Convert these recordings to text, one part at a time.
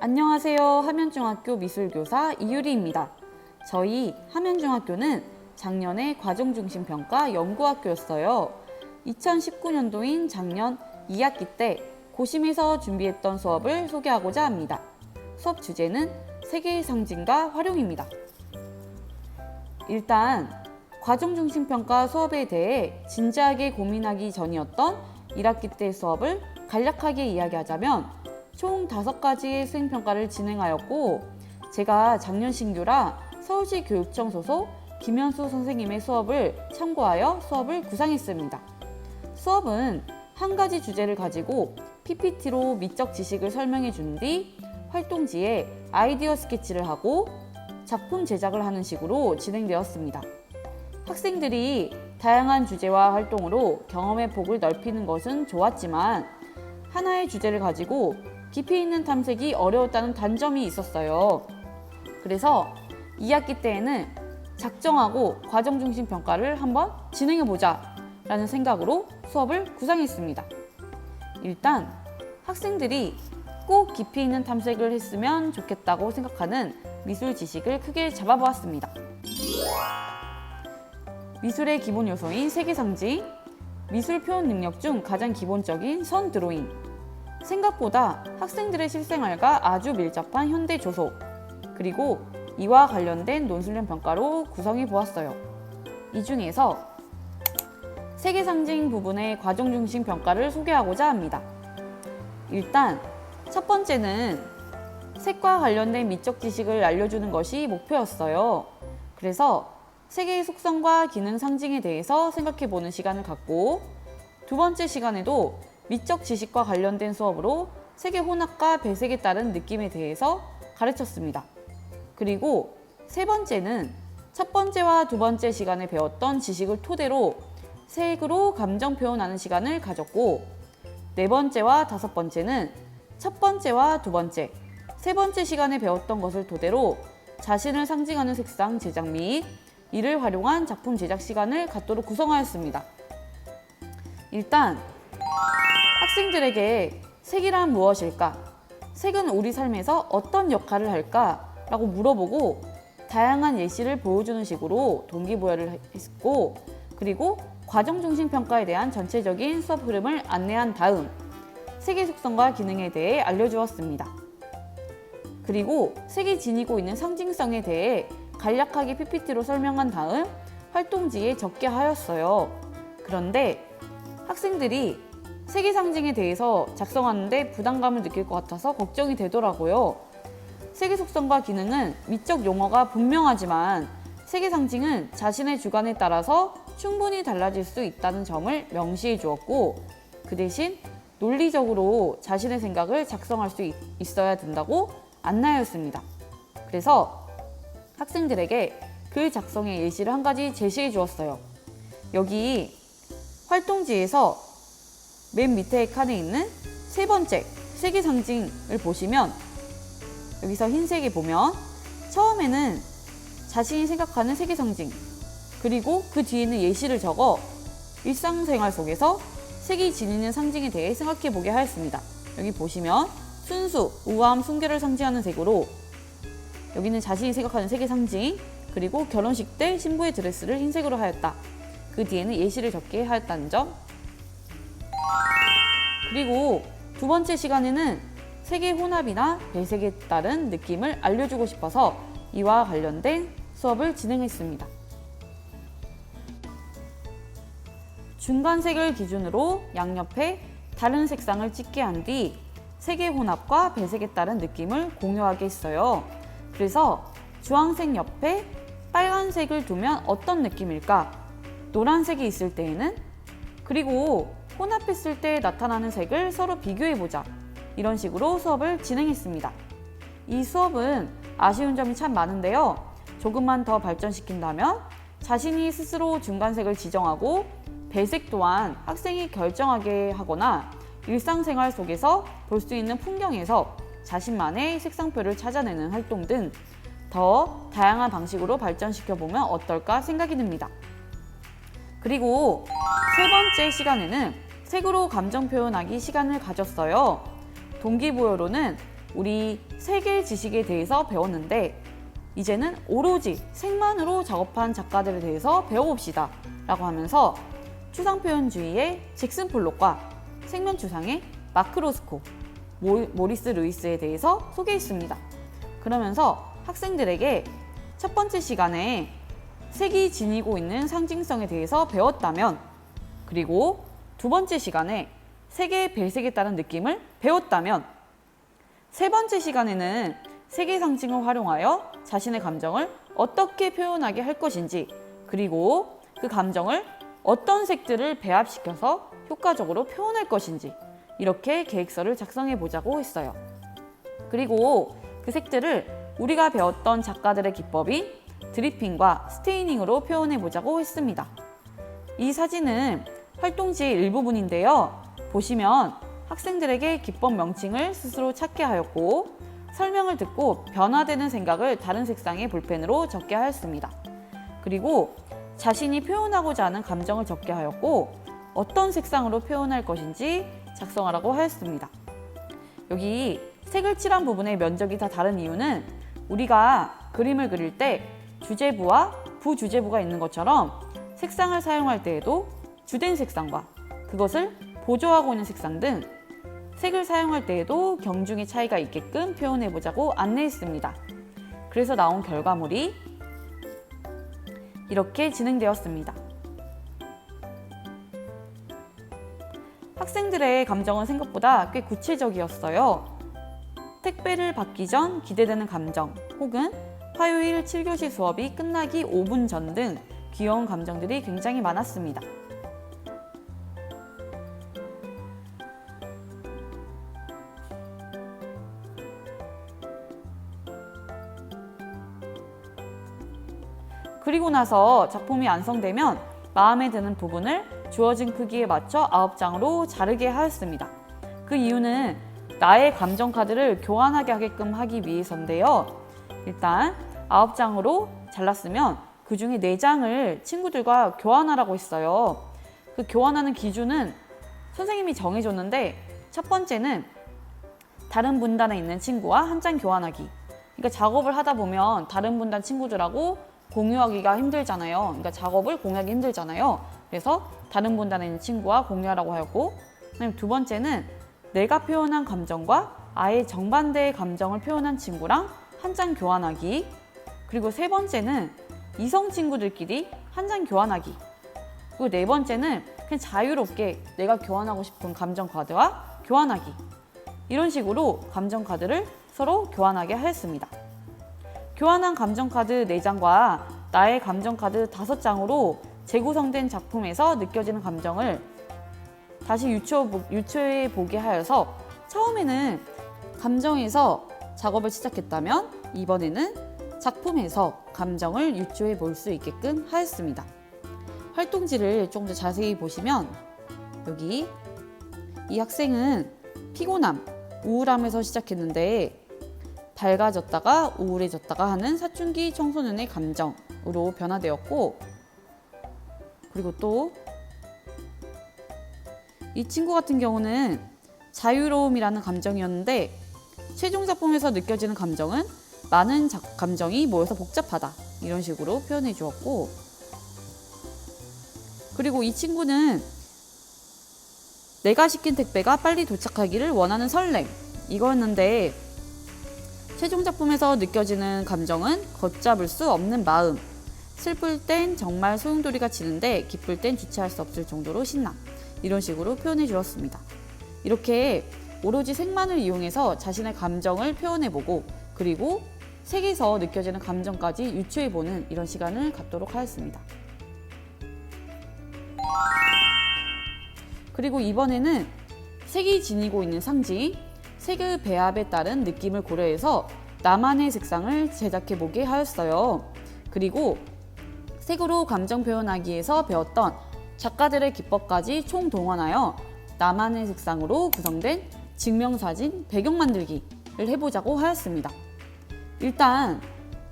안녕하세요. 하면중학교 미술교사 이유리입니다. 저희 하면중학교는 작년에 과정중심평가 연구학교였어요. 2019년도인 작년 2학기 때 고심에서 준비했던 수업을 소개하고자 합니다. 수업 주제는 세계의 상징과 활용입니다. 일단 과정중심평가 수업에 대해 진지하게 고민하기 전이었던 1학기 때 수업을 간략하게 이야기하자면 총 5가지의 수행평가를 진행하였고, 제가 작년 신규라 서울시 교육청 소속 김현수 선생님의 수업을 참고하여 수업을 구상했습니다. 수업은 한 가지 주제를 가지고 PPT로 미적 지식을 설명해 준 뒤 활동지에 아이디어 스케치를 하고 작품 제작을 하는 식으로 진행되었습니다. 학생들이 다양한 주제와 활동으로 경험의 폭을 넓히는 것은 좋았지만 하나의 주제를 가지고 깊이 있는 탐색이 어려웠다는 단점이 있었어요. 그래서 2학기 때에는 작정하고 과정중심 평가를 한번 진행해보자 라는 생각으로 수업을 구상했습니다. 일단 학생들이 꼭 깊이 있는 탐색을 했으면 좋겠다고 생각하는 미술 지식을 크게 잡아보았습니다. 미술의 기본 요소인 세계상징, 미술 표현 능력 중 가장 기본적인 선 드로잉, 생각보다 학생들의 실생활과 아주 밀접한 현대 조속, 그리고 이와 관련된 논술형 평가로 구성해 보았어요. 이 중에서 세계상징 부분의 과정중심 평가를 소개하고자 합니다. 일단 첫 번째는 색과 관련된 미적 지식을 알려주는 것이 목표였어요. 그래서 색의 속성과 기능 상징에 대해서 생각해보는 시간을 갖고, 두 번째 시간에도 미적 지식과 관련된 수업으로 색의 혼합과 배색에 따른 느낌에 대해서 가르쳤습니다. 그리고 세 번째는 첫 번째와 두 번째 시간에 배웠던 지식을 토대로 색으로 감정 표현하는 시간을 가졌고, 네 번째와 다섯 번째는 첫 번째와 두 번째, 세 번째 시간에 배웠던 것을 토대로 자신을 상징하는 색상 제작 및 이를 활용한 작품 제작 시간을 갖도록 구성하였습니다. 일단 학생들에게 색이란 무엇일까? 색은 우리 삶에서 어떤 역할을 할까? 라고 물어보고 다양한 예시를 보여주는 식으로 동기부여를 했고, 그리고 과정중심 평가에 대한 전체적인 수업 흐름을 안내한 다음 색의 속성과 기능에 대해 알려주었습니다. 그리고 색이 지니고 있는 상징성에 대해 간략하게 PPT로 설명한 다음 활동지에 적게 하였어요. 그런데 학생들이 색의 상징에 대해서 작성하는데 부담감을 느낄 것 같아서 걱정이 되더라고요. 색의 속성과 기능은 미적 용어가 분명하지만 색의 상징은 자신의 주관에 따라서 충분히 달라질 수 있다는 점을 명시해 주었고, 그 대신 논리적으로 자신의 생각을 작성할 수 있어야 된다고 안내하였습니다. 그래서 학생들에게 글 작성의 예시를 한 가지 제시해 주었어요. 여기 활동지에서 맨 밑에 칸에 있는 세 번째 색의 상징을 보시면, 여기서 흰색에 보면 처음에는 자신이 생각하는 색의 상징, 그리고 그 뒤에는 예시를 적어 일상생활 속에서 색이 지니는 상징에 대해 생각해 보게 하였습니다. 여기 보시면 순수, 우아함, 순결을 상징하는 색으로, 여기는 자신이 생각하는 색의 상징, 그리고 결혼식 때 신부의 드레스를 흰색으로 하였다. 그 뒤에는 예시를 적게 하였다는 점. 그리고 두 번째 시간에는 색의 혼합이나 배색에 따른 느낌을 알려주고 싶어서 이와 관련된 수업을 진행했습니다. 중간색을 기준으로 양옆에 다른 색상을 찍게 한 뒤 색의 혼합과 배색에 따른 느낌을 공유하게 했어요. 그래서 주황색 옆에 빨간색을 두면 어떤 느낌일까? 노란색이 있을 때에는? 그리고 혼합했을 때 나타나는 색을 서로 비교해보자. 이런 식으로 수업을 진행했습니다. 이 수업은 아쉬운 점이 참 많은데요. 조금만 더 발전시킨다면 자신이 스스로 중간색을 지정하고 배색 또한 학생이 결정하게 하거나 일상생활 속에서 볼 수 있는 풍경에서 자신만의 색상표를 찾아내는 활동 등 더 다양한 방식으로 발전시켜보면 어떨까 생각이 듭니다. 그리고 세 번째 시간에는 색으로 감정 표현하기 시간을 가졌어요. 동기부여로는 우리 색의 지식에 대해서 배웠는데 이제는 오로지 색만으로 작업한 작가들에 대해서 배워봅시다 라고 하면서 추상표현주의의 잭슨 폴록과 색면추상의 마크 로스코, 모리스 루이스에 대해서 소개했습니다. 그러면서 학생들에게 첫 번째 시간에 색이 지니고 있는 상징성에 대해서 배웠다면, 그리고 두 번째 시간에 색의 배색에 따른 느낌을 배웠다면, 세 번째 시간에는 색의 상징을 활용하여 자신의 감정을 어떻게 표현하게 할 것인지, 그리고 그 감정을 어떤 색들을 배합시켜서 효과적으로 표현할 것인지 이렇게 계획서를 작성해 보자고 했어요. 그리고 그 색들을 우리가 배웠던 작가들의 기법인 드리핑과 스테이닝으로 표현해 보자고 했습니다. 이 사진은 활동지의 일부분인데요. 보시면 학생들에게 기법 명칭을 스스로 찾게 하였고, 설명을 듣고 변화되는 생각을 다른 색상의 볼펜으로 적게 하였습니다. 그리고 자신이 표현하고자 하는 감정을 적게 하였고, 어떤 색상으로 표현할 것인지 작성하라고 하였습니다. 여기 색을 칠한 부분의 면적이 다 다른 이유는 우리가 그림을 그릴 때 주제부와 부주제부가 있는 것처럼 색상을 사용할 때에도 주된 색상과 그것을 보조하고 있는 색상 등 색을 사용할 때에도 경중의 차이가 있게끔 표현해 보자고 안내했습니다. 그래서 나온 결과물이 이렇게 진행되었습니다. 학생들의 감정은 생각보다 꽤 구체적이었어요. 택배를 받기 전 기대되는 감정, 혹은 화요일 7교시 수업이 끝나기 5분 전 등 귀여운 감정들이 굉장히 많았습니다. 그리고 나서 작품이 완성되면 마음에 드는 부분을 주어진 크기에 맞춰 9장으로 자르게 하였습니다. 그 이유는 나의 감정 카드를 교환하게 하게끔 하기 위해서인데요. 일단 9장으로 잘랐으면 그 중에 4장을 친구들과 교환하라고 했어요. 그 교환하는 기준은 선생님이 정해줬는데, 첫 번째는 다른 분단에 있는 친구와 한 장 교환하기. 그러니까 작업을 하다 보면 다른 분단 친구들하고 공유하기가 힘들잖아요. 그러니까 작업을 공유하기 힘들잖아요. 그래서 다른 분단에 있는 친구와 공유하라고 하였고, 그다음에 두 번째는 내가 표현한 감정과 아예 정반대의 감정을 표현한 친구랑 한 장 교환하기. 그리고 세 번째는 이성 친구들끼리 한 장 교환하기. 그리고 네 번째는 그냥 자유롭게 내가 교환하고 싶은 감정 카드와 교환하기. 이런 식으로 감정 카드를 서로 교환하게 하였습니다. 교환한 감정 카드 4장과 나의 감정 카드 5장으로 재구성된 작품에서 느껴지는 감정을 다시 유추해 보게 하여서, 처음에는 감정에서 작업을 시작했다면 이번에는 작품에서 감정을 유추해 볼 수 있게끔 하였습니다. 활동지를 조금 더 자세히 보시면 여기 이 학생은 피곤함, 우울함에서 시작했는데 밝아졌다가 우울해졌다가 하는 사춘기 청소년의 감정으로 변화되었고, 그리고 또 이 친구 같은 경우는 자유로움이라는 감정이었는데 최종 작품에서 느껴지는 감정은 많은 감정이 모여서 복잡하다, 이런 식으로 표현해 주었고, 그리고 이 친구는 내가 시킨 택배가 빨리 도착하기를 원하는 설렘, 이거였는데 최종 작품에서 느껴지는 감정은 걷잡을 수 없는 마음, 슬플 땐 정말 소용돌이가 치는데 기쁠 땐 주체할 수 없을 정도로 신남, 이런 식으로 표현해 주었습니다. 이렇게 오로지 색만을 이용해서 자신의 감정을 표현해보고, 그리고 색에서 느껴지는 감정까지 유추해보는 이런 시간을 갖도록 하였습니다. 그리고 이번에는 색이 지니고 있는 상징, 색의 배합에 따른 느낌을 고려해서 나만의 색상을 제작해보게 하였어요. 그리고 색으로 감정 표현하기에서 배웠던 작가들의 기법까지 총동원하여 나만의 색상으로 구성된 증명사진 배경 만들기를 해보자고 하였습니다. 일단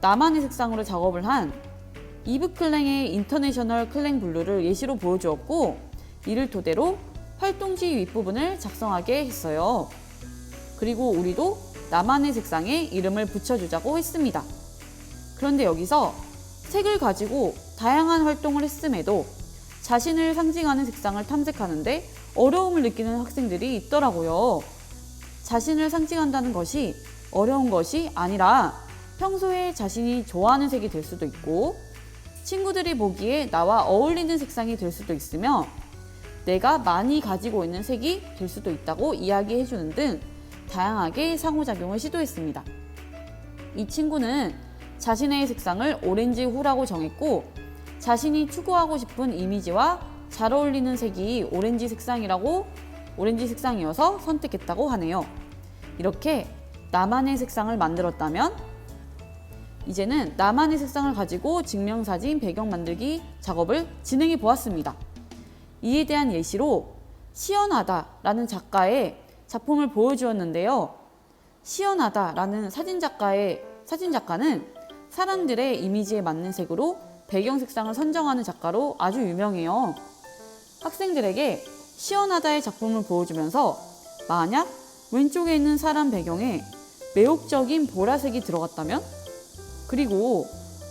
나만의 색상으로 작업을 한 이브 클랭의 인터내셔널 클랭 블루를 예시로 보여주었고, 이를 토대로 활동지 윗부분을 작성하게 했어요. 그리고 우리도 나만의 색상에 이름을 붙여주자고 했습니다. 그런데 여기서 색을 가지고 다양한 활동을 했음에도 자신을 상징하는 색상을 탐색하는데 어려움을 느끼는 학생들이 있더라고요. 자신을 상징한다는 것이 어려운 것이 아니라 평소에 자신이 좋아하는 색이 될 수도 있고 친구들이 보기에 나와 어울리는 색상이 될 수도 있으며 내가 많이 가지고 있는 색이 될 수도 있다고 이야기해주는 등 다양하게 상호작용을 시도했습니다. 이 친구는 자신의 색상을 오렌지 후라고 정했고 자신이 추구하고 싶은 이미지와 잘 어울리는 색이 오렌지 색상이어서 선택했다고 하네요. 이렇게 나만의 색상을 만들었다면 이제는 나만의 색상을 가지고 증명사진 배경 만들기 작업을 진행해 보았습니다. 이에 대한 예시로 시연하다라는 작가의 작품을 보여주었는데요. 시연하다라는 사진작가는 사람들의 이미지에 맞는 색으로 배경 색상을 선정하는 작가로 아주 유명해요. 학생들에게 시연하다의 작품을 보여주면서 만약 왼쪽에 있는 사람 배경에 매혹적인 보라색이 들어갔다면 그리고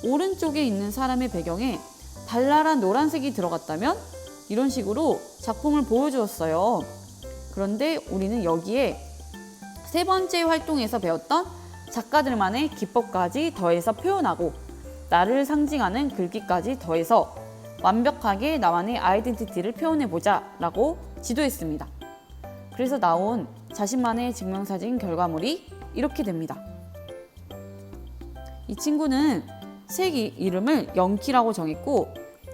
오른쪽에 있는 사람의 배경에 발랄한 노란색이 들어갔다면 이런 식으로 작품을 보여주었어요. 그런데 우리는 여기에 세 번째 활동에서 배웠던 작가들만의 기법까지 더해서 표현하고 나를 상징하는 글귀까지 더해서 완벽하게 나만의 아이덴티티를 표현해보자 라고 지도했습니다. 그래서 나온 자신만의 증명사진 결과물이 이렇게 됩니다. 이 친구는 색 이름을 연키라고 정했고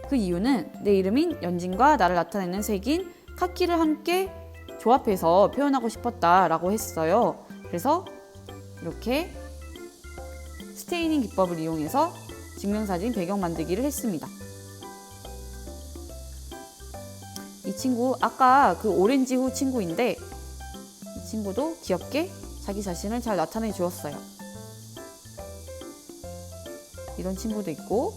그 이유는 내 이름인 연진과 나를 나타내는 색인 카키를 함께 조합해서 표현하고 싶었다라고 했어요. 그래서 이렇게 스테이닝 기법을 이용해서 증명사진 배경 만들기를 했습니다. 이 친구 아까 그 오렌지 후 친구인데 이 친구도 귀엽게 자기 자신을 잘 나타내 주었어요. 이런 친구도 있고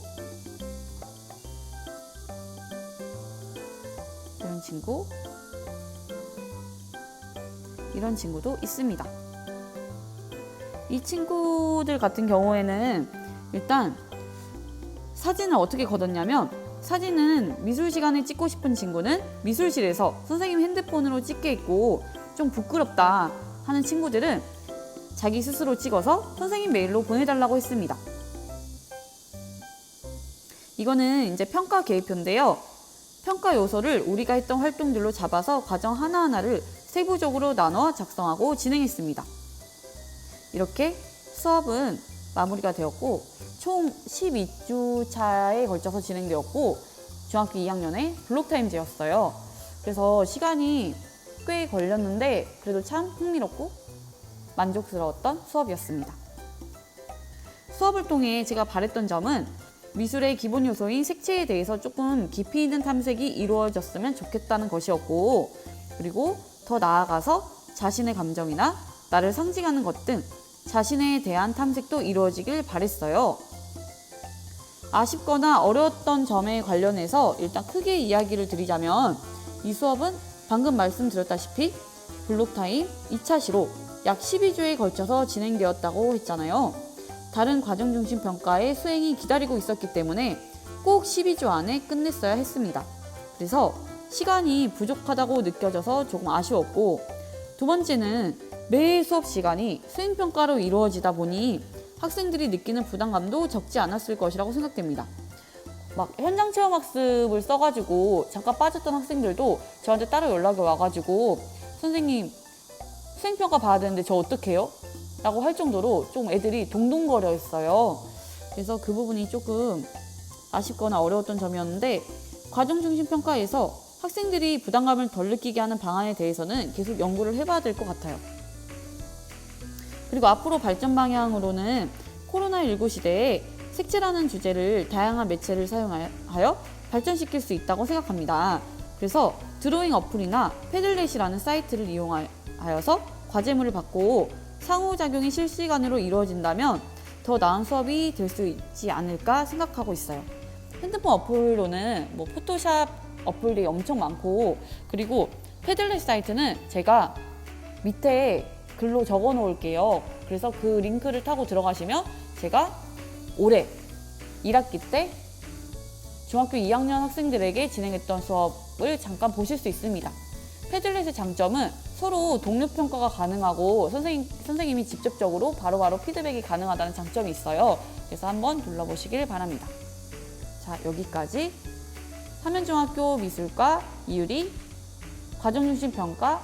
이런 친구도 있습니다. 이 친구들 같은 경우에는 일단 사진을 어떻게 거뒀냐면 사진은 미술 시간에 찍고 싶은 친구는 미술실에서 선생님 핸드폰으로 찍게 했고 좀 부끄럽다 하는 친구들은 자기 스스로 찍어서 선생님 메일로 보내달라고 했습니다. 이거는 이제 평가 계획표인데요. 평가 요소를 우리가 했던 활동들로 잡아서 과정 하나하나를 세부적으로 나눠 작성하고 진행했습니다. 이렇게 수업은 마무리가 되었고 총 12주 차에 걸쳐서 진행되었고 중학교 2학년의 블록타임제였어요. 그래서 시간이 꽤 걸렸는데 그래도 참 흥미롭고 만족스러웠던 수업이었습니다. 수업을 통해 제가 바랬던 점은 미술의 기본 요소인 색채에 대해서 조금 깊이 있는 탐색이 이루어졌으면 좋겠다는 것이었고 그리고 더 나아가서 자신의 감정이나 나를 상징하는 것 등 자신에 대한 탐색도 이루어지길 바랬어요. 아쉽거나 어려웠던 점에 관련해서 일단 크게 이야기를 드리자면 이 수업은 방금 말씀드렸다시피 블록타임 2차 시로 약 12주에 걸쳐서 진행되었다고 했잖아요. 다른 과정 중심 평가의 수행이 기다리고 있었기 때문에 꼭 12주 안에 끝냈어야 했습니다. 그래서 시간이 부족하다고 느껴져서 조금 아쉬웠고 두 번째는 매 수업 시간이 수행평가로 이루어지다 보니 학생들이 느끼는 부담감도 적지 않았을 것이라고 생각됩니다. 막 현장 체험 학습을 써가지고 잠깐 빠졌던 학생들도 저한테 따로 연락이 와가지고 선생님 수행평가 봐야 되는데 저 어떡해요? 라고 할 정도로 좀 애들이 동동거려 했어요. 그래서 그 부분이 조금 아쉽거나 어려웠던 점이었는데 과정 중심 평가에서 학생들이 부담감을 덜 느끼게 하는 방안에 대해서는 계속 연구를 해봐야 될 것 같아요. 그리고 앞으로 발전 방향으로는 코로나19 시대에 색채라는 주제를 다양한 매체를 사용하여 발전시킬 수 있다고 생각합니다. 그래서 드로잉 어플이나 패들렛이라는 사이트를 이용하여서 과제물을 받고 상호작용이 실시간으로 이루어진다면 더 나은 수업이 될 수 있지 않을까 생각하고 있어요. 핸드폰 어플로는 포토샵 어플이 엄청 많고 그리고 패들렛 사이트는 제가 밑에 글로 적어 놓을게요. 그래서 그 링크를 타고 들어가시면 제가 올해 1학기 때 중학교 2학년 학생들에게 진행했던 수업을 잠깐 보실 수 있습니다. 패들렛의 장점은 서로 동료평가가 가능하고 선생님이 직접적으로 바로바로 피드백이 가능하다는 장점이 있어요. 그래서 한번 눌러보시길 바랍니다. 자, 여기까지 화면중학교 미술과 이유리 과정중심 평가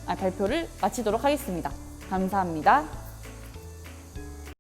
발표를 마치도록 하겠습니다. 감사합니다.